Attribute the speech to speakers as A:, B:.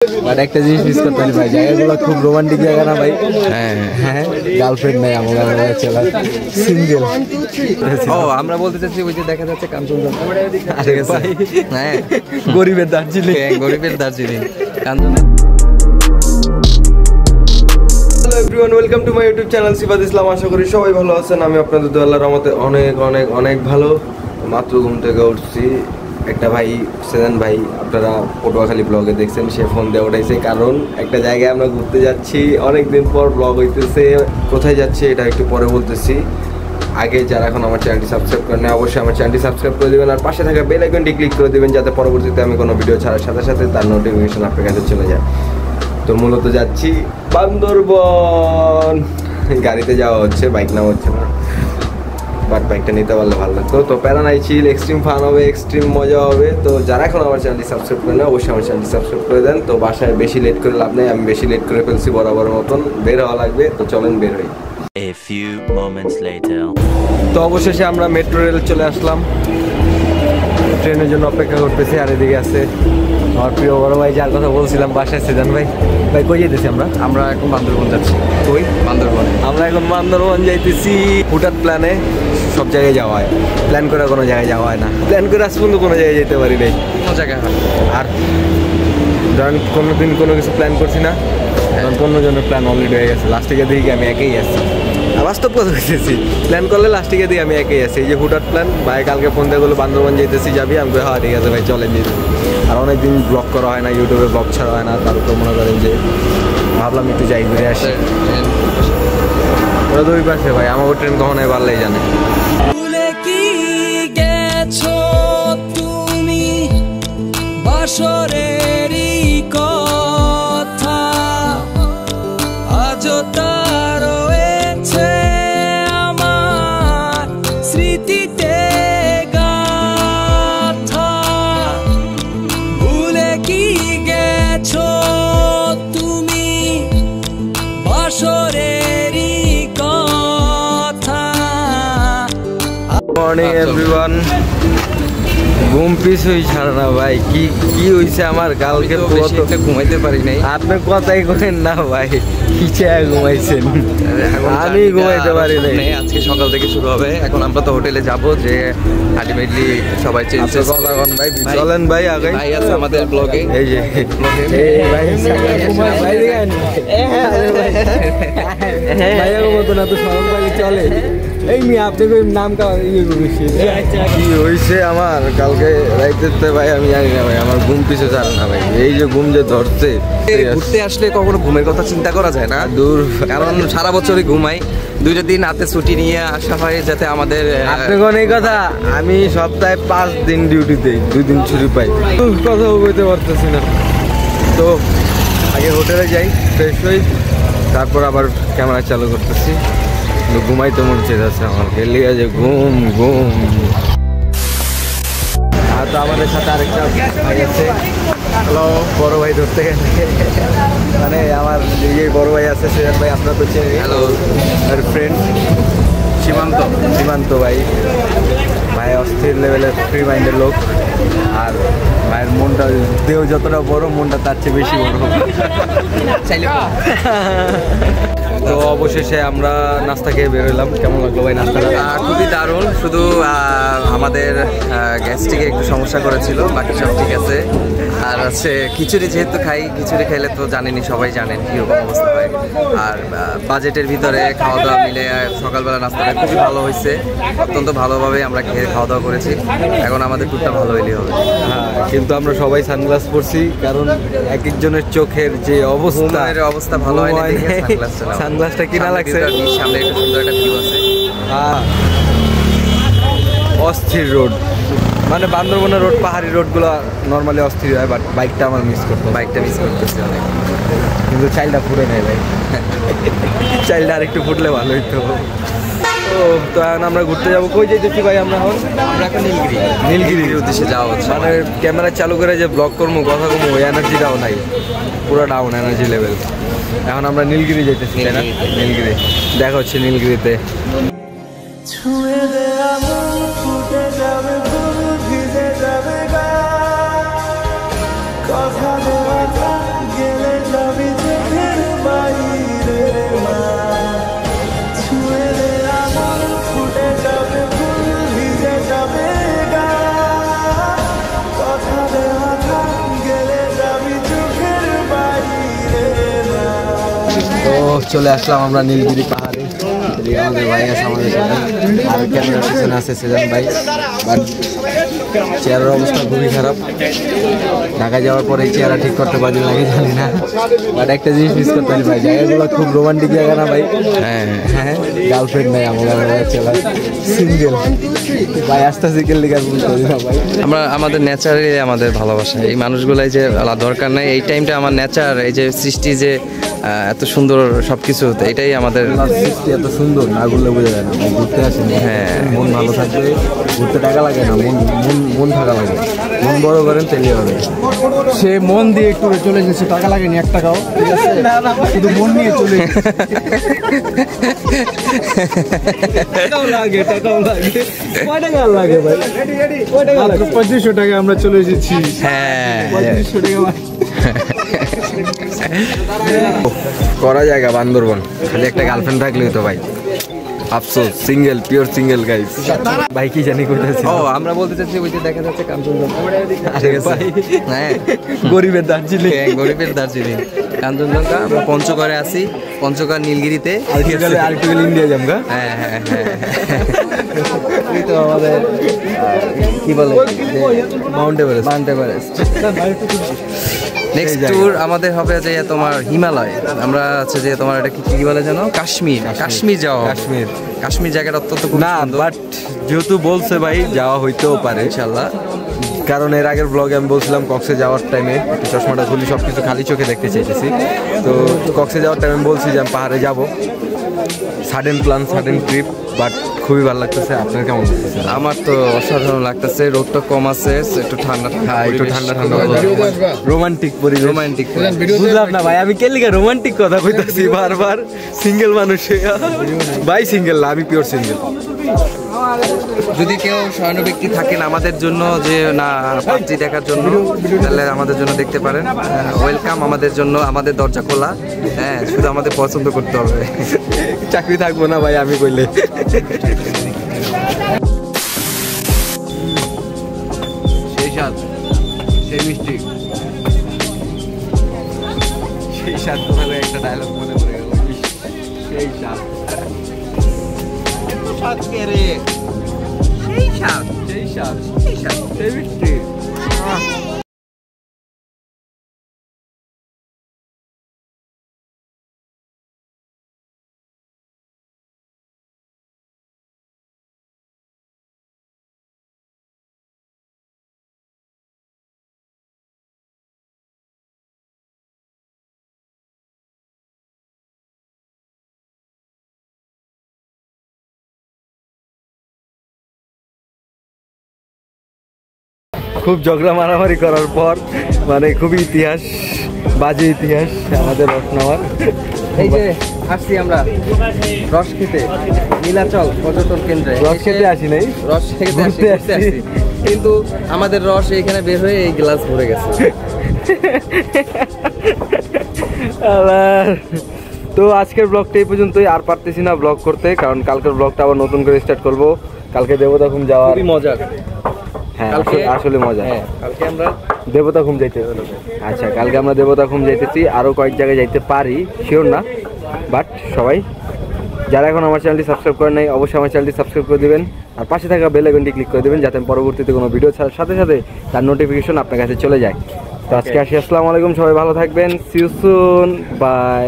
A: But একটা জিনিস miss করতে পারি ভাই, জায়গাগুলো খুব রোমান্টিক জায়গা না ভাই? হ্যাঁ হ্যাঁ, গার্লফ্রেন্ড নাই আমার, চলা সিঙ্গেল। ও আমরা বলতে চাচ্ছি ওই যে দেখা যাচ্ছে কাঞ্চনজঙ্ঘা, ঠিক আছে? হ্যাঁ, গরিবের দার্জিলিং, গরিবের Darjeeling Kanchenjunga. Hello everyone, welcome to my YouTube channel Sifat Islam. আশা করি সবাই ভালো আছেন। আমি আপনাদের দোয়া আল্লাহর রহমতে অনেক অনেক অনেক ভালো। মাত্র ঘুম থেকে উঠছি। একটা ভাই, সেজান ভাই, আপনারা পটুয়াখালী ব্লগে দেখছেন, সে ফোন দিয়ে উঠাইছে, কারণ একটা জায়গায় আমরা ঘুরতে যাচ্ছি। অনেকদিন পর ব্লগ হইতেছে। কোথায় যাচ্ছি এটা একটু পরে বলতেছি। আগে যারা এখন আমার চ্যানেলটি সাবস্ক্রাইব করেন, অবশ্যই আমার চ্যানেলটি সাবস্ক্রাইব করে দেবেন, আর পাশে থাকা বেল আইকনটি ক্লিক করে দেবেন, যাতে পরবর্তীতে আমি কোনো ভিডিও ছাড়ার সাথে সাথে তার নোটিফিকেশন আপনার কাছে চলে যায়। তো মূলত যাচ্ছি বান্দরবন। গাড়িতে যাওয়া হচ্ছে, বাইক নেওয়া হচ্ছে না, বাট বাইকটা নিতে পারলে ভালো লাগতো। তো প্যারা নাই, চিল, এক্সট্রিম ফান হবে, এক্সট্রিম মজা হবে। তো যারা এখন আমার চ্যানেলটি সাবস্ক্রাইব করে না, অবশ্যই আমার চ্যানেলটি সাবস্ক্রাইব করে দেন। তো বাসায় বেশি লেট করে লাভ নেই, আমি বেশি লেট করে ফেলছি বরাবর মতন। বের হওয়া লাগবে, তো চলেন বের হই।
B: A few moments later.
A: তো অবশেষে আমরা মেট্রো রেল চলে আসলাম। ট্রেনের জন্য অপেক্ষা করতেছি। আর এদিকে আছে আমার প্রিয় বড় ভাই, যার কথা বলছিলাম, বাসায় সেজান ভাই। ভাই কই যেতেছি আমরা? আমরা এখন বান্দরবন যাচ্ছি। কই? বান্দরবন। আমরা এখন বান্দরবন যাইতেছি। হুটার প্ল্যানে সব জায়গায় যাওয়া হয়, প্ল্যান করে কোনো জায়গায় যাওয়া হয় না। প্ল্যান করে আজ পর্যন্ত কোনো জায়গায় যেতে পারি নাই, কোনো জায়গায়। আর ধরেন কোনোদিন কোনো কিছু প্ল্যান করছি না, এখন অন্যজনের প্ল্যান অলরেডি হয়ে গেছে। লাস্টে দেখি আমি একেই আসছি। বাস্তব কথা হইতেছি, প্ল্যান করলে লাস্টে দিয়ে আমি একেই আছি। এই যে হুটার প্ল্যান, ভাই কালকে ফোন দিয়ে বললো বান্দরবান যেতেছি, যাবি? আমি কই হ্যাঁ ঠিক আছে ভাই, চলেন যেতেছি। আর অনেকদিন ব্লগ করা হয় না, ইউটিউবে ব্লগ ছাড়া হয় না। তারপর মনে করেন যে ভাবলাম একটু যাই, ঘুরে আসি। ওরা তো ওই পাশে ভাই, আমাকে ট্রেন কখনো পারলেই জানে।
C: ভুলে কি গেছো তুমি বাসরেরই কথা, আজও তা রয়েছে আমার স্মৃতিতে গাথা। ভুলে কি গেছো তুমি বাসরেরই কথা।
A: Morning everyone. ঘুম পিস হই ছাড়া না ভাই, কি কি হইছে আমার কালকে, ঘুমাইতে পারি নাই। আপনি কথাই করেন না ভাই, কিছে ঘুমাইছেন? আমি ঘুমাইতে পারি নাই।
D: আজকে সকাল থেকে শুরু হবে। এখন আমরা তো হোটেলে যাব, যে আলটিমেটলি সবাই চেঞ্জ
A: ভাই। চলেন ভাই, আগে
D: ভাই আছে আমাদের ব্লগে।
A: এই যে চলে। এই মেয়ে আপনি নাম কি হয়েছে আমার কালকে রাইতে ভাই, আমি জানি না ভাই, আমার ঘুম পিছু ছাড়ে না ভাই। এই যে ঘুম যে ধরছে,
D: ঘুরতে আসলে কখনো ঘুমের কথা চিন্তা করা যায় না,
A: দূর।
D: কারণ সারা বছরই ঘুমাই, 2টা দিন হাতে ছুটি নিয়ে আসা হয় যাতে আমাদের।
A: আপনি কোন এই কথা? আমি সপ্তাহে 5 দিন ডিউটি দেই, 2 দিন ছুটি পাই। কথাও বলতে পারতেছি না। তো আগে হোটেলে যাই, ফ্রেশ হই, তারপর আবার ক্যামেরা চালু করতেছি। ঘুমাইতে মন চেয়েছে আমার, গেলি যে ঘুম ঘুম। আর তো আমাদের সাথে আরেকটা ভাই আছে। হ্যালো বড় ভাই, ধরতে গেলে মানে আমার যে বড় ভাই আছে সেজান ভাই, আপনার তো চেনে।
D: হ্যালো,
A: আর ফ্রেন্ড সীমান্ত ভাই। ভাই অস্থির লেভেলের ফ্রি মাইন্ডের লোক। আর ভাইয়ের মনটা, দেহ যতটা বড়, মনটা তার চেয়ে বেশি বড়। তো অবশেষে আমরা নাস্তা খেয়ে বেরোলাম। কেমন লাগলো ভাই নাস্তাটা?
D: খুবই দারুণ। শুধু আমাদের গ্যাস্ট্রিকে একটু সমস্যা করেছিল, বাকি সব ঠিক আছে। আর হচ্ছে খিচুড়ি, যেহেতু খাই, খিচুড়ি খাইলে তো জানেনই, সবাই জানেন কীরকম অবস্থা হয়। আর বাজেটের ভিতরে খাওয়া দাওয়া মিলে সকালবেলা নাস্তাটা খুবই ভালো হয়েছে। অত্যন্ত ভালোভাবে আমরা খেয়ে খাওয়া দাওয়া করেছি। এখন আমাদের টুকটা ভালো হইলেই হবে।
A: হ্যাঁ, কিন্তু আমরা সবাই সানগ্লাস পরছি, কারণ এক একজনের চোখের যে
D: অবস্থা ভালো হয় না।
A: সানগ্লাসটা কিনা লাগছে।
D: সামনে একটা সুন্দর একটা ভিউ আছে।
A: অস্থির রোড, মানে বান্দরবনের রোড, পাহাড়ি রোডগুলো নর্মালি অস্থির হয়, বাট বাইকটা আমার মিস করতেছে অনেক। কিন্তু চাইল্ডটা ফুটে নেয় ভাই, চাইল্ডটা আর একটু ফুটলে ভালো হইতো। তো এখন আমরা ঘুরতে যাবো। কই যাইতেছি ভাই আমরা এখন? নীলগিরির উদ্দেশ্যে যাওয়া হচ্ছে। মানে ক্যামেরা চালু করে যে ব্লগ করবো, কথা কমো, ওই এনার্জিটাও নাই, পুরো ডাউন এনার্জি লেভেল। এখন আমরা নীলগিরি যাইতেছি, তাই না? নীলগিরি দেখা হচ্ছে নীলগিরিতে। তো চলে আসলাম আমরা নীলগিরি পাহাড়ে। এদিকে আমাদের ভাই আছে আমাদের সাথে, আর ক্যামেরার পিছনে আছে সেজান ভাই। বাট চেয়ারের অবস্থা খুবই খারাপ। ঢাকা যাওয়ার পরে এই চেয়ারা ঠিক করতে পারি লাগে জানি না, বাট একটা জিনিস মিস করতে পারি ভাই, জায়গাগুলো খুব রোমান্টিক জায়গা না ভাই? হ্যাঁ হ্যাঁ, গার্লফ্রেন্ড নাই আমার, চেলা সিঙ্গেল ভাই। আস্তে সিঙ্গেল লিগার বলতে না ভাই,
D: আমরা আমাদের ন্যাচারালি আমাদের ভালোবাসা, এই মানুষগুলাই যে দরকার নাই এই টাইমটা, আমার নেচার, এই যে সৃষ্টি যে এত সুন্দর সব কিছু, এটাই আমাদের
A: সৃষ্টি এত সুন্দর না ঘুরলে বোঝা যায় না। ঘুরতে আসেনি, হ্যাঁ মন ভালো থাকবে, ঘুরতে টাকা লাগে না, মন মন মন থাকা লাগে। মন বড় করেন তেলে হবে।
E: সে মন দিয়ে একটু চলে এসেছে, টাকা লাগেনি 1 টাকাও, ঠিক আছে? শুধু মন নিয়ে চলে
A: টাকাও লাগে, টাকাও লাগে, কয় টাকা লাগে ভাই?
E: মাত্র 2500 টাকা আমরা চলে এসেছি।
D: হ্যাঁ
E: 2500 টাকা
A: করা জায়গা বান্দরবন, খালি একটা গার্লফ্রেন্ড থাকলেই তো ভাই। আফসোস সিঙ্গেল, পিওর সিঙ্গেল গাইস। ভাই কি জানি কইতাছি।
D: ও আমরা বলতে চাচ্ছি ওই যে দেখা যাচ্ছে কাঞ্চনজঙ্ঘা,
A: ঠিক আছে
D: হ্যাঁ
A: গরিবের দার্জিলিং,
D: গরিবের দার্জিলিং কাঞ্চনজঙ্ঘা। আমরা পঞ্চগড়ে আছি, পঞ্চগড় নীলগিরিতে।
A: আরেকটু গেলে ইন্ডিয়া যামগা।
D: হ্যাঁ হ্যাঁ হ্যাঁ, এই তো আমাদের কি বলে
A: Mount Everest.
D: Mount Everest. Next tour আমাদের হবে যে তোমার হিমালয়। আমরা আছে যে তোমার এটা কি বলে জানো, কাশ্মীর। কাশ্মীর যাওয়া,
A: কাশ্মীর।
D: কাশ্মীর জায়গাটা অত্যন্ত খুব
A: না
D: সুন্দর।
A: বাট যেহেতু বলছে ভাই যাওয়া হইতেও পারে
D: ইনশাআল্লাহ।
A: কারণ এর আগের ব্লগে আমি বলছিলাম কক্সে যাওয়ার টাইমে চশমাটা খুলি সব কিছু খালি চোখে দেখতে চেয়েছি। তো কক্সে যাওয়ার টাইমে বলছি যে আমি পাহাড়ে যাবো, sudden plan, sudden trip, but খুবই ভালো লাগতেছে। আপনার কেমন লাগতেছে?
D: আমার তো অসাধারণ লাগতেছে, রোদটা কম আছে, একটু ঠান্ডা
A: হ্যাঁ একটু ঠান্ডা ঠান্ডা রোমান্টিক পরিবেশ।
D: রোমান্টিক।
A: বুঝলাম না ভাই, আমি কেলিকা রোমান্টিক কথা কইতাছি বারবার। সিঙ্গেল মানুষ ভাই, সিঙ্গেল না, আমি পিওর সিঙ্গেল।
D: যদি কেউ স্বর্ণ ব্যক্তি থাকেন আমাদের জন্য, যে না পাত্রী দেখার জন্য, তাহলে আমাদের জন্য দেখতে পারেন। ওয়েলকাম আমাদের জন্য, আমাদের দরজা খোলা। হ্যাঁ শুধু আমাদের পছন্দ করতে হবে।
A: চাকরি থাকবো না ভাই আমি কইলে।
D: সেই স্বাদ, সেই মিষ্টি,
A: সেই স্বাদ তোমাকে একটা ডায়লগ মনে পড়ে গেল, সেই স্বাদ,
D: স্বাদ কে রে, সেই স্বাদ,
A: সেই স্বাদ,
D: সেই স্বাদ,
A: সেই মিষ্টি। খুব ঝগড়া মারামারি করার পর মানে খুবই ইতিহাস, বাজে ইতিহাস আমাদের রস নেওয়ার।
D: এই যে আসছি আমরা রস খেতে, নীলাচল পর্যটন কেন্দ্রে।
A: রস খেতে আসি নাই,
D: রস খেতে
A: ঘুরতে
D: আসছি,
A: আসছি।
D: কিন্তু আমাদের রস এখানে বের হয়ে এই গ্লাস ভরে গেছে।
A: আবার তো আজকের ব্লগটা এই পর্যন্তই, আর পারতেছি না ব্লগ করতে, কারণ কালকের ব্লগটা আবার নতুন করে স্টার্ট করব। কালকে দেবতাখুম যাওয়ার,
D: খুবই মজার।
A: হ্যাঁ
D: কালকে-
A: আসলে মজা।
D: হ্যাঁ কালকে আমরা
A: দেবতাখুম যাইতে, আচ্ছা কালকে আমরা দেবতাখুম যাইতেছি, আরও কয়েক জায়গায় যাইতে পারি, শিওর না। বাট সবাই যারা এখন আমার চ্যানেলটি সাবস্ক্রাইব করেন নাই, অবশ্যই আমার চ্যানেলটি সাবস্ক্রাইব করে দিবেন, আর পাশে থাকা বেল আইকনটি ক্লিক করে দেবেন, যাতে পরবর্তীতে কোনো ভিডিও ছাড়ার সাথে সাথে তার নোটিফিকেশন আপনার কাছে চলে যায়। তো আজকে আসি, আসসালামু আলাইকুম, সবাই ভালো থাকবেন, সি ইউ সুন, বাই।